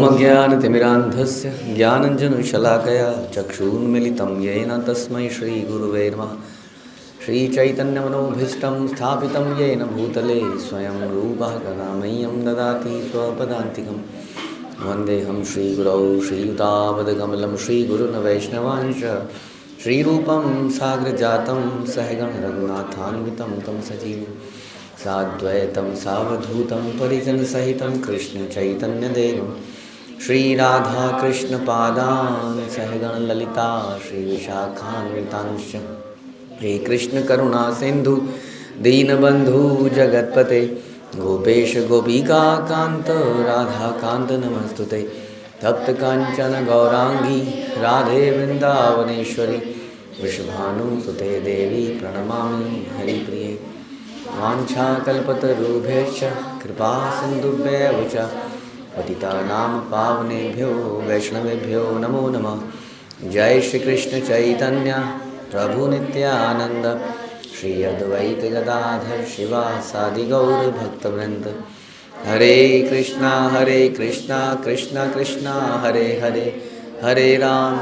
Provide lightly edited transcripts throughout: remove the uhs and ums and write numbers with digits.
अज्ञानतिमिरान्धस्य ज्ञानञ्जनशलाकया चक्षुन्मिलितं येन तस्मै श्रीगुरुवे नमः। श्रीचैतन्यमनोभीष्टं स्थापितं येन भूतले स्वयं रूपः कदा मह्यं ददाति स्वपदान्तिकं। वन्देऽहं श्रीगुरौ श्रीयुतापदकमलं श्रीगुरुन् वैष्णवांश्च श्रीरूपं साग्रजातं सहगण रघुनाथान्वितं तं सजीवं साद्वैतं सावधूतं परिजनसहितं कृष्णचैतन्यदेवं श्रीराधाकृष्णपादान् सहगण ललिता श्रीविशाखान्वितांश्च। हे कृष्ण करुणा सिंधु दीनबंधु जगतपते गोपेश गोपिका कांत राधा कांत नमस्तुते। तप्त कांचन गौरांगी राधे वृंदावनेश्वरी वृषभानुसुते देवी प्रणमामि हरिप्रिये। वाञ्छाकल्पतरुभ्यश्च कृपा सिन्धुभ्येव च पतितानां पावनेभ्यो वैष्णवेभ्यो नमो नमः। जय श्री कृष्ण चैतन्य प्रभु नित्यानंद श्री अद्वैत गदाधर शिवासादि गौर भक्तवृंद। हरे कृष्णा कृष्णा कृष्णा हरे हरे हरे राम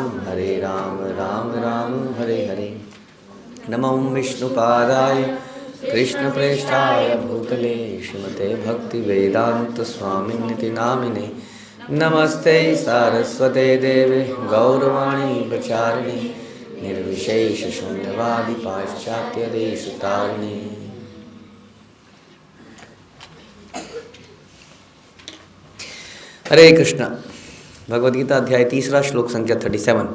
राम राम हरे हरे। नमो विष्णुपादाय कृष्ण प्रेष्ठाय भूतले श्रीमते भक्ति वेदांत स्वामिनिति नामिने। नमस्ते सारस्वते देवे गौरवाणी प्रचारिणे निर्विशेष शून्यवादी पाश्चात्य देश तारिणे। हरे कृष्ण। भगवद गीता अध्याय 3 श्लोक संख्या 37।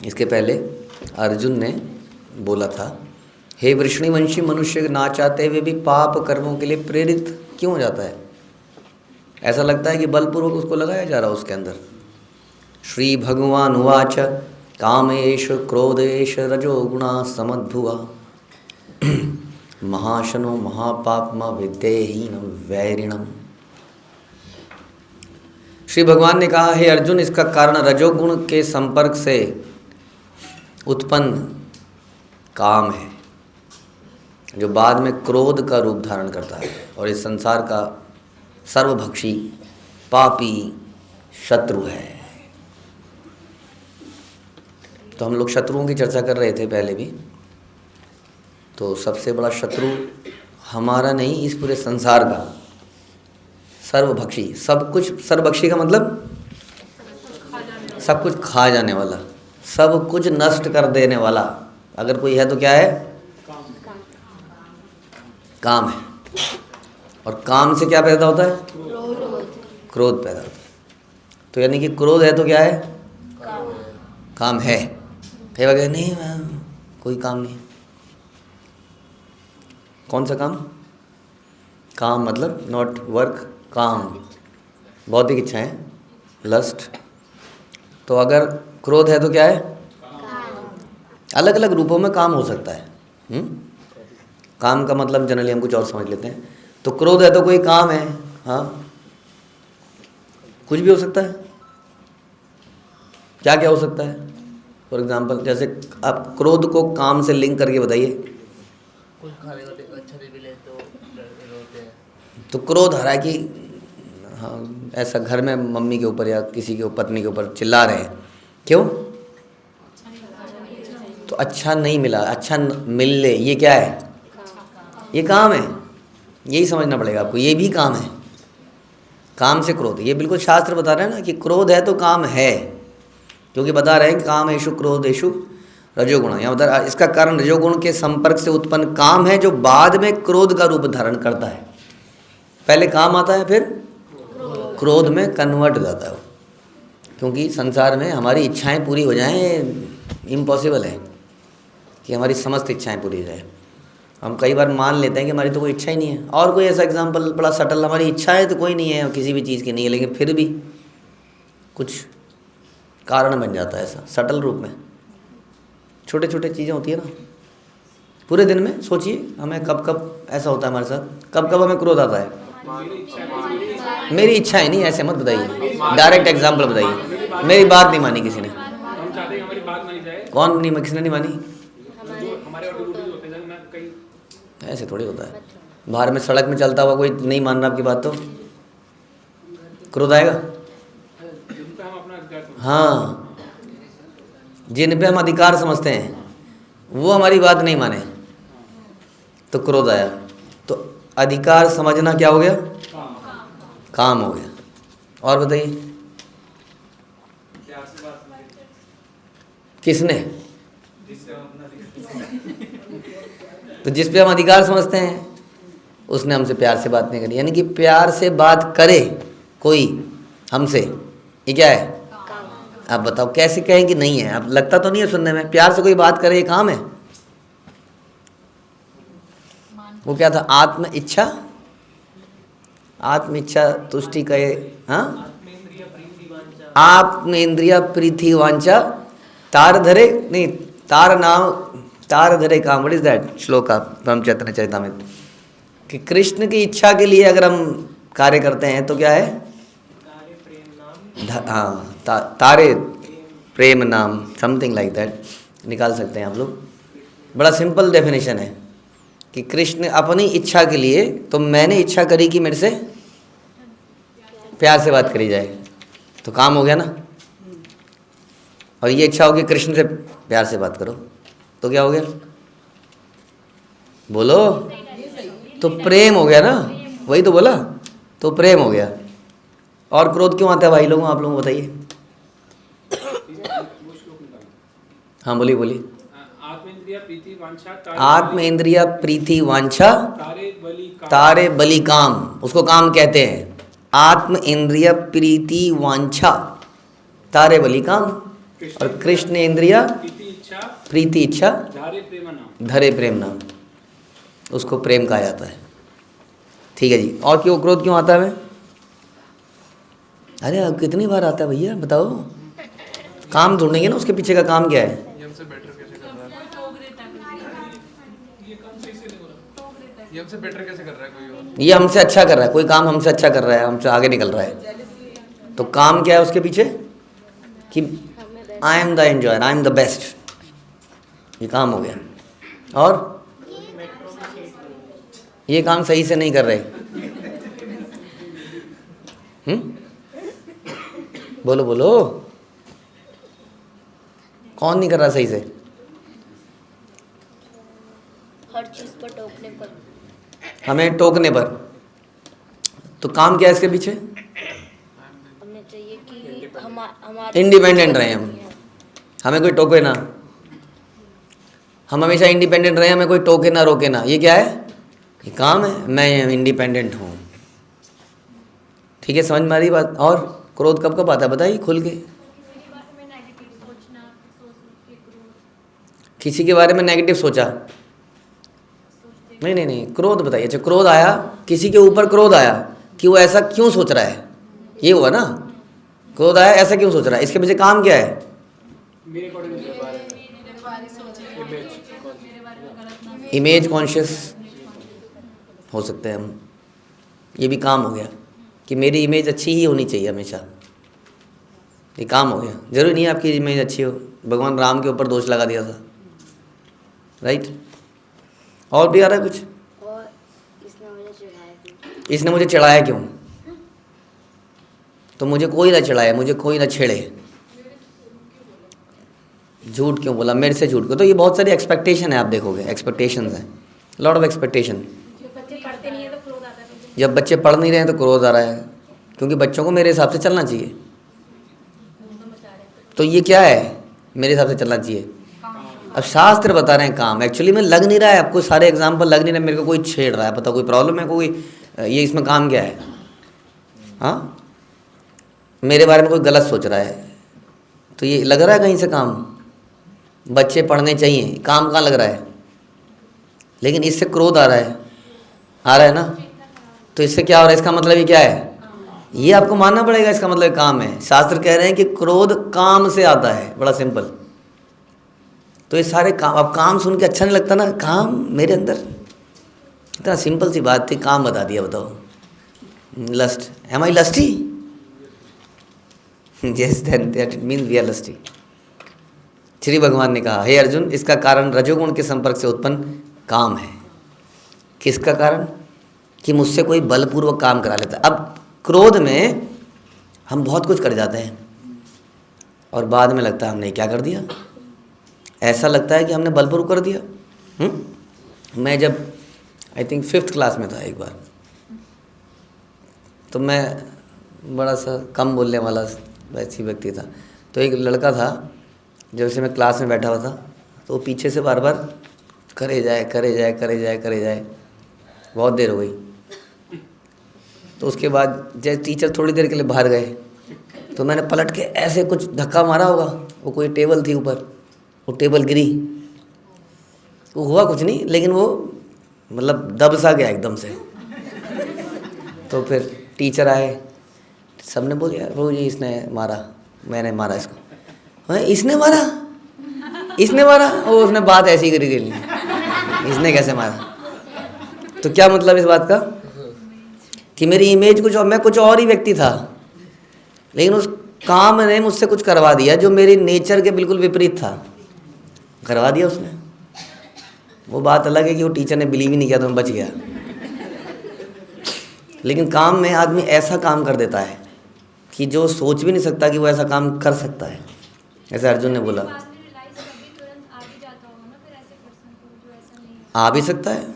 इसके पहले अर्जुन ने बोला था, हे वृष्णिवंशी मनुष्य ना चाहते हुए भी पाप कर्मों के लिए प्रेरित क्यों हो जाता है? ऐसा लगता है कि बलपूर्वक उसको लगाया जा रहा है उसके अंदर। श्री भगवान उवाच कामेश क्रोधेश रजोगुणा समद्भुवा महाशनो महापापमा विद्येहीनम वैरिणम। श्री भगवान ने कहा, हे अर्जुन, इसका कारण रजोगुण के संपर्क से उत्पन्न काम है, जो बाद में क्रोध का रूप धारण करता है और इस संसार का सर्वभक्षी पापी शत्रु है। तो हम लोग शत्रुओं की चर्चा कर रहे थे पहले भी। तो सबसे बड़ा शत्रु हमारा नहीं, इस पूरे संसार का सर्वभक्षी, सब कुछ। सर्वभक्षी का मतलब सब कुछ खा जाने वाला, सब कुछ नष्ट कर देने वाला अगर कोई है तो क्या है? काम है। और काम से क्या पैदा होता है? क्रोध पैदा होता है। तो यानी कि क्रोध है तो क्या है? काम है। कई वगैरह नहीं, कोई काम नहीं। कौन सा काम? काम मतलब नॉट वर्क, काम बौद्धिक इच्छाएं, लस्ट। तो अगर क्रोध है तो क्या है? अलग अलग रूपों में काम हो सकता है। काम का मतलब जनरली हम कुछ और समझ लेते हैं। तो क्रोध है तो कोई काम है, हाँ, कुछ भी हो सकता है। क्या क्या हो सकता है? फॉर एग्जाम्पल, जैसे आप क्रोध को काम से लिंक करके बताइए। कुछ खाने को अच्छा भी मिले तो रोते हैं। तो क्रोध आ रहा है कि हाँ, ऐसा घर में मम्मी के ऊपर या किसी के पत्नी के ऊपर चिल्ला रहे हैं, क्यों? तो अच्छा नहीं मिला, अच्छा मिल ले, ये क्या है? ये काम है। यही समझना पड़ेगा आपको, ये भी काम है। काम से क्रोध, ये बिल्कुल शास्त्र बता रहे हैं ना कि क्रोध है तो काम है, क्योंकि बता रहे हैं काम एषु क्रोधेषु रजोगुण। यहाँ बता रहा इसका कारण रजोगुण के संपर्क से उत्पन्न काम है, जो बाद में क्रोध का रूप धारण करता है। पहले काम आता है, फिर क्रोध में कन्वर्ट हो जाता है। क्योंकि संसार में हमारी इच्छाएं पूरी हो जाएं इम्पॉसिबल है कि हमारी समस्त इच्छाएं पूरी हो जाए। हम कई बार मान लेते हैं कि हमारी तो कोई इच्छा ही नहीं है। और कोई ऐसा एग्जांपल बड़ा सटल, हमारी इच्छा है तो कोई नहीं है, किसी भी चीज़ की नहीं है, लेकिन फिर भी कुछ कारण बन जाता है ऐसा सटल रूप में। छोटे छोटे चीज़ें होती है ना पूरे दिन में। सोचिए हमें कब कब ऐसा होता है हमारे साथ, कब कब हमें क्रोध आता है। मेरी इच्छा है नहीं, ऐसे मत बताइए, डायरेक्ट एग्जाम्पल बताइए। मेरी बात नहीं मानी किसी ने। कौन नहीं, किसने नहीं मानी? ऐसे थोड़ी होता है। बाहर में सड़क में चलता हुआ कोई नहीं मान रहा आपकी बात तो क्रोध आएगा। हाँ, जिन पे हम अधिकार समझते हैं वो हमारी बात नहीं माने तो क्रोध आया। तो अधिकार समझना क्या हो गया? काम हो गया। और बताइए किसने? तो जिस पे हम अधिकार समझते हैं उसने हमसे प्यार से बात नहीं करी। यानी कि प्यार से बात करे कोई हमसे, ये क्या है? आप बताओ कैसे कहें कि नहीं है? आप लगता तो नहीं है सुनने में। प्यार से कोई बात करे ये काम है? वो क्या था? आत्म इच्छा, आत्म इच्छा तुष्टि कहे। हाँ, आत्म इंद्रिया प्रीति वांछा तार धरे नहीं, तार नाम तार धरे काम। व्हाट इज दैट श्लोक ऑफ ब्रह्म चैतन्य चरितामृत? कि कृष्ण की इच्छा के लिए अगर हम कार्य करते हैं तो क्या है? हाँ, तारे प्रेम नाम, समथिंग लाइक दैट निकाल सकते हैं आप लोग। बड़ा सिंपल डेफिनेशन है कि कृष्ण अपनी इच्छा के लिए, तो मैंने इच्छा करी कि मेरे से प्यार से बात करी जाए तो काम हो गया ना। और ये इच्छा होगी कृष्ण से प्यार से बात करो तो क्या हो गया? बोलो। तो प्रेम हो गया ना, वही तो बोला, तो प्रेम हो गया। और क्रोध क्यों आता है भाई लोगों? आप लोगों को बताइए। हाँ बोलिए बोलिए। आत्म इंद्रिया प्रीति वांछा तारे बलि काम, उसको काम कहते हैं। आत्म इंद्रिय प्रीति वांछा तारे बलि काम। और कृष्ण इंद्रिया प्रीति इच्छा धरे प्रेम नाम, उसको प्रेम कहा जाता है। ठीक है जी। और क्यों क्रोध क्यों आता है? अरे अब कितनी बार आता है भैया बताओ? काम ढूंढेंगे ना उसके पीछे का काम क्या है। ये हमसे अच्छा कर रहा है, कोई काम हमसे अच्छा कर रहा है, हमसे आगे निकल रहा है, तो काम क्या है उसके पीछे? कि I am the enjoyer, I am the best, ये काम हो गया। और ये काम सही से नहीं कर रहे। बोलो बोलो, कौन नहीं कर रहा सही से? हर चीज पर टोकने पर, हमें टोकने पर। तो काम क्या है इसके पीछे? हमें चाहिए कि हमारे इंडिपेंडेंट रहे हम, हमें कोई टोके ना, हम हमेशा इंडिपेंडेंट रहे, हमें कोई टोके ना रोके ना। ये क्या है? ये काम है, मैं इंडिपेंडेंट हूँ। ठीक है, समझ में आ रही बात? और क्रोध कब कब आता है बताइए खुल के। किसी के बारे में नेगेटिव सोचा? नहीं नहीं नहीं, क्रोध बताइए। अच्छा, क्रोध आया, किसी के ऊपर क्रोध आया कि वो ऐसा क्यों सोच रहा है, ये हुआ ना। क्रोध आया, ऐसा क्यों सोच रहा है, इसके पीछे काम क्या है? इमेज कॉन्शियस हो सकते हैं हम, ये भी काम हो गया कि मेरी इमेज अच्छी ही होनी चाहिए हमेशा, ये काम हो गया। जरूरी नहीं है आपकी इमेज अच्छी हो, भगवान राम के ऊपर दोष लगा दिया था, राइट। और भी आ रहा है कुछ? और इसने मुझे चिढ़ाया क्यों? इसने मुझे चिढ़ाया क्यों? तो मुझे कोई ना चिढ़ाए, मुझे कोई ना छेड़े, झूठ क्यों बोला मेरे से, झूठ क्यों? तो ये बहुत सारी एक्सपेक्टेशन है, आप देखोगे एक्सपेक्टेशंस हैं, लॉट ऑफ एक्सपेक्टेशन। जब बच्चे पढ़ नहीं रहे हैं तो क्रोध आ रहा है, क्योंकि बच्चों को मेरे हिसाब से चलना चाहिए। तो ये क्या है? मेरे हिसाब से चलना चाहिए। अब शास्त्र बता रहे हैं काम, एक्चुअली में लग नहीं रहा है आपको, सारे एग्जाम्पल लग नहीं रहे, मेरे को कोई छेड़ रहा है, पता कोई प्रॉब्लम है कोई, ये इसमें काम क्या है? हाँ, मेरे बारे में कोई गलत सोच रहा है, तो ये लग रहा है कहीं से काम। बच्चे पढ़ने चाहिए, काम कहाँ लग रहा है? लेकिन इससे क्रोध आ रहा है ना। तो इससे क्या हो रहा है? इसका मतलब ये क्या है? ये आपको मानना पड़ेगा, इसका मतलब काम है। शास्त्र कह रहे हैं कि क्रोध काम से आता है, बड़ा सिंपल। तो ये सारे काम, अब काम सुन के अच्छा नहीं लगता ना, काम मेरे अंदर, इतना सिंपल सी बात थी, काम बता दिया। बताओ, lust, am I lusty? Yes, then that it means we are lusty. Shri भगवान ने कहा, हे अर्जुन, इसका कारण रजोगुण के संपर्क से उत्पन्न काम है। किसका कारण? कि मुझसे कोई बलपूर्वक काम करा लेता है। अब क्रोध में हम बहुत कुछ कर जाते हैं और बाद में लगता है हमने क्या कर दिया, ऐसा लगता है कि हमने बलपूर्वक कर दिया। मैं जब आई थिंक 5th क्लास में था एक बार, तो मैं बड़ा सा कम बोलने वाला वैसी व्यक्ति था। तो एक लड़का था, जैसे मैं क्लास में बैठा हुआ था, तो वो पीछे से बार बार करे जाए करे जाए करे जाए करे जाए। बहुत देर हो गई, तो उसके बाद जैसे टीचर थोड़ी देर के लिए बाहर गए, तो मैंने पलट के ऐसे कुछ धक्का मारा होगा, वो कोई टेबल थी ऊपर, वो टेबल गिरी। वो हुआ कुछ नहीं, लेकिन वो मतलब दब सा गया एकदम से। तो फिर टीचर आए, सबने बोल दिया वो जी इसने मारा, मैंने मारा इसको। इसने मारा, इसने मारा, वो उसने बात ऐसी करी गई, इसने कैसे मारा। तो क्या मतलब इस बात का कि मेरी इमेज कुछ और, मैं कुछ और ही व्यक्ति था, लेकिन उस काम ने मुझसे कुछ करवा दिया जो मेरी नेचर के बिल्कुल विपरीत था, करवा दिया उसने। वो बात अलग है कि वो टीचर ने बिलीव ही नहीं किया तो मैं बच गया। लेकिन काम में आदमी ऐसा काम कर देता है कि जो सोच भी नहीं सकता कि वो ऐसा काम कर सकता है। ऐसे अर्जुन ने बोला, आ भी सकता है,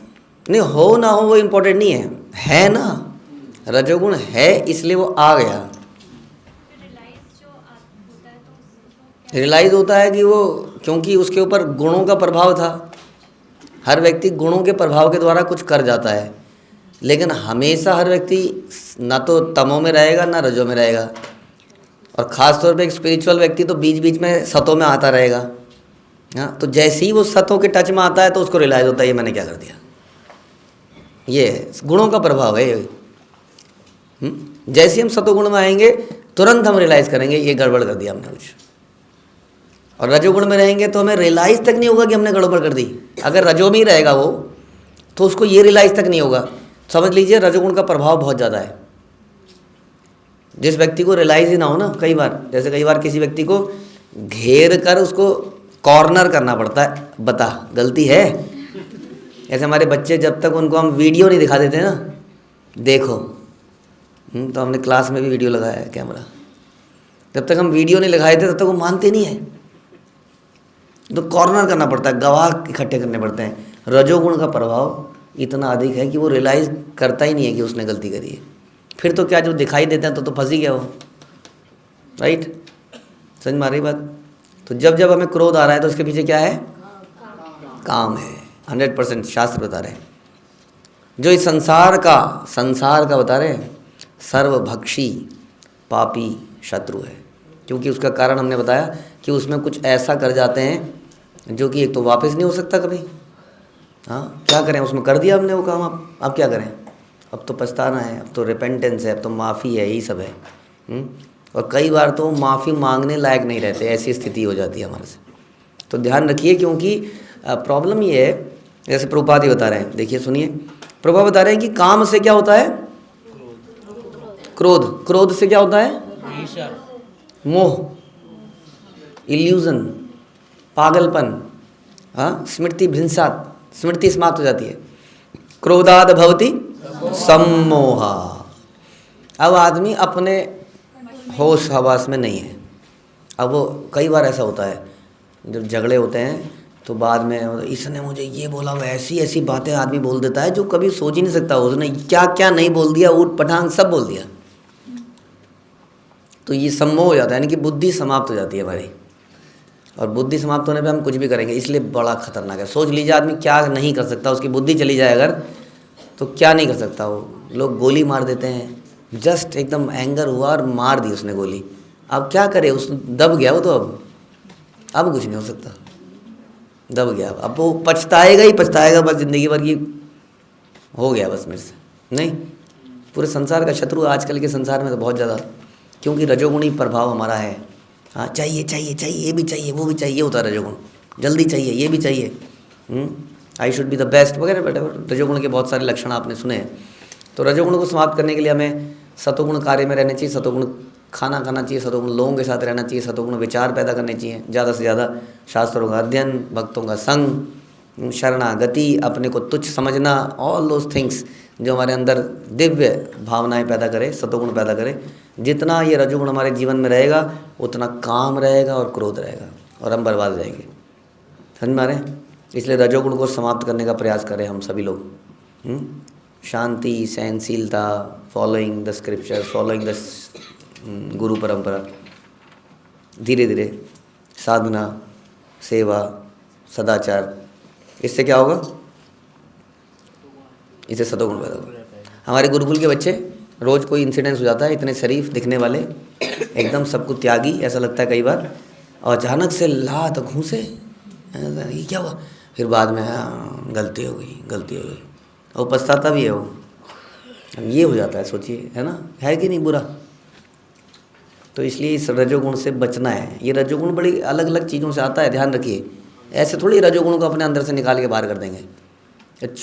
नहीं हो ना हो वो इम्पोर्टेंट नहीं है ना, रजोगुण है इसलिए वो आ गया। रियलाइज होता है कि वो, क्योंकि उसके ऊपर गुणों का प्रभाव था। हर व्यक्ति गुणों के प्रभाव के द्वारा कुछ कर जाता है, लेकिन हमेशा हर व्यक्ति ना तो तमों में रहेगा ना रजों में रहेगा। और ख़ास तौर पे एक स्पिरिचुअल व्यक्ति तो बीच बीच में सतों में आता रहेगा। हाँ, तो जैसे ही वो सतों के टच में आता है तो उसको रियलाइज़ होता है ये मैंने क्या कर दिया। ये गुणों का प्रभाव है। जैसे ही हम सतोगुण में आएंगे तुरंत हम रियलाइज़ करेंगे ये गड़बड़ कर दिया हमने कुछ। और रजोगुण में रहेंगे तो हमें रियलाइज़ तक नहीं होगा कि हमने गड़बड़ कर दी। अगर रजो में ही रहेगा वो, तो उसको ये रियलाइज़ तक नहीं होगा। समझ लीजिए रजोगुण का प्रभाव बहुत ज़्यादा है। जिस व्यक्ति को रियलाइज़ ही ना हो ना, कई बार, जैसे कई बार किसी व्यक्ति को घेर कर उसको कॉर्नर करना पड़ता है, बता गलती है। ऐसे हमारे बच्चे, जब तक उनको हम वीडियो नहीं दिखा देते ना, देखो, तो हमने क्लास में भी वीडियो लगाया है कैमरा, जब तक हम वीडियो नहीं लगाए थे तब तक वो मानते नहीं है। तो कॉर्नर करना पड़ता है, गवाह इकट्ठे करने पड़ते हैं। रजोगुण का प्रभाव इतना अधिक है कि वो रियलाइज़ करता ही नहीं है कि उसने गलती करी है। फिर तो क्या, जो दिखाई देते हैं तो फंस ही गया वो, राइट। समझ में आ रही बात। तो जब जब हमें क्रोध आ रहा है तो उसके पीछे क्या है, काम है। 100% शास्त्र बता रहे हैं। जो इस संसार का बता रहे हैं, सर्वभक्षी पापी शत्रु है। क्योंकि उसका कारण हमने बताया कि उसमें कुछ ऐसा कर जाते हैं जो कि एक तो वापस नहीं हो सकता कभी। हाँ, क्या करें, उसमें कर दिया हमने वो काम, अब क्या करें। अब तो पछताना है, अब तो रिपेंटेंस है, अब तो माफ़ी है, यही सब है। और कई बार तो माफ़ी मांगने लायक नहीं रहते, ऐसी स्थिति हो जाती है हमारे से। तो ध्यान रखिए, क्योंकि प्रॉब्लम ये है, जैसे प्रभुपाद ही बता रहे हैं, देखिए सुनिए, प्रभुपाद बता रहे हैं कि काम से क्या होता है, क्रोध से क्या होता है, मोह, इल्यूजन, पागलपन, हाँ, स्मृति भ्रंशात, स्मृति समाप्त हो जाती है। क्रोधाद भवति सम्मोहा। अब आदमी अपने होश हवास में नहीं है। अब वो कई बार ऐसा होता है, जब झगड़े होते हैं तो बाद में इसने मुझे ये बोला, वो ऐसी ऐसी बातें आदमी बोल देता है जो कभी सोच ही नहीं सकता। उसने क्या क्या नहीं बोल दिया, ऊट पटांग सब बोल दिया। तो ये सम्मोह हो जाता है, यानी कि बुद्धि समाप्त हो जाती है हमारी। और बुद्धि समाप्त होने पे हम कुछ भी करेंगे, इसलिए बड़ा खतरनाक है। सोच लीजिए आदमी क्या नहीं कर सकता, उसकी बुद्धि चली जाए अगर, तो क्या नहीं कर सकता वो। लोग गोली मार देते हैं, जस्ट एकदम एंगर हुआ और मार दी उसने गोली। अब क्या करे, उस दब गया वो तो, अब कुछ नहीं हो सकता, दब गया। अब वो पछताएगा ही पछताएगा बस ज़िंदगी भर की, हो गया बस मेरे से। नहीं, पूरे संसार का शत्रु आजकल के संसार में तो बहुत ज़्यादा, क्योंकि रजोगुणी प्रभाव हमारा है। हाँ, चाहिए चाहिए चाहिए, ये भी चाहिए वो भी चाहिए, होता है रजोगुण। जल्दी चाहिए, ये भी चाहिए, I should be the best वगैरह वगैरह। रजोगुण के बहुत सारे लक्षण आपने सुने हैं। तो रजोगुण को समाप्त करने के लिए हमें सतोगुण कार्य में रहना चाहिए, सतोगुण खाना खाना चाहिए, सतोगुण लोगों के साथ रहना चाहिए, सतोगुण विचार पैदा करने चाहिए, ज़्यादा से ज़्यादा शास्त्रों का अध्ययन, भक्तों का संग, शरणागति, अपने को तुच्छ समझना, ऑल दोज थिंग्स जो हमारे अंदर दिव्य भावनाएं पैदा करे, सतोगुण पैदा करे। जितना ये रजोगुण हमारे जीवन में रहेगा उतना काम रहेगा और क्रोध रहेगा और हम बर्बाद हो जाएंगे। समझ में आ रहे हैं? इसलिए रजोगुण को समाप्त करने का प्रयास करें हम सभी लोग। शांति, सहनशीलता, following the scripture, following the गुरु परंपरा, धीरे धीरे साधना, सेवा, सदाचार, इससे क्या होगा? इससे सतोगुण पैदा होगा। हमारे गुरुकुल के बच्चे रोज़ कोई इंसिडेंस हो जाता है, इतने शरीफ दिखने वाले, एकदम सबको त्यागी ऐसा लगता है कई बार, और अचानक से लात घूंसे, ये क्या हुआ? फिर बाद में गलती हो गई और पछताता भी है वो। अब ये हो जाता है, सोचिए, है ना? है कि नहीं बुरा? तो इसलिए इस रजोगुण से बचना है। ये रजोगुण बड़ी अलग अलग चीज़ों से आता है, ध्यान रखिए। ऐसे थोड़ी रजोगुण को अपने अंदर से निकाल के बाहर कर देंगे।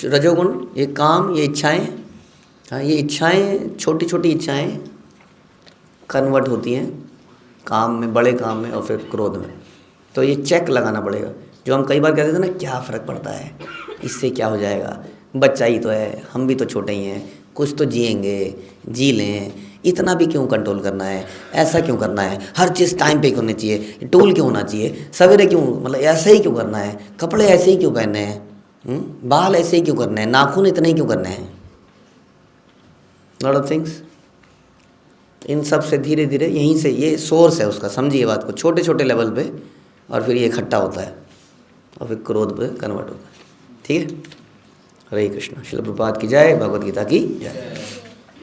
रजोगुण, ये काम, ये इच्छाएं, हाँ, ये इच्छाएं, छोटी छोटी इच्छाएं कन्वर्ट होती हैं काम में, बड़े काम में और फिर क्रोध में। तो ये चेक लगाना पड़ेगा। जो हम कई बार कहते थे ना, क्या फ़र्क पड़ता है, इससे क्या हो जाएगा, बच्चा ही तो है, हम भी तो छोटे ही हैं, कुछ तो जिएंगे, जी लें, इतना भी क्यों कंट्रोल करना है, ऐसा क्यों करना है, हर चीज़ टाइम पे होनी चाहिए, टूल क्यों होना चाहिए, सवेरे क्यों, मतलब ऐसे ही क्यों करना है, कपड़े ऐसे ही क्यों पहनने हैं, बाल ऐसे ही क्यों करने हैं, नाखून इतने ही क्यों करने हैं, लॉट ऑफ थिंग्स। इन सब से धीरे धीरे, यहीं से ये सोर्स है उसका, समझिए बात को, छोटे छोटे लेवल पे, और फिर ये इकट्ठा होता है और फिर क्रोध पे कन्वर्ट होता है। ठीक है? हरे कृष्ण। श्रील प्रभुपाद की जय, भगवद गीता की जय।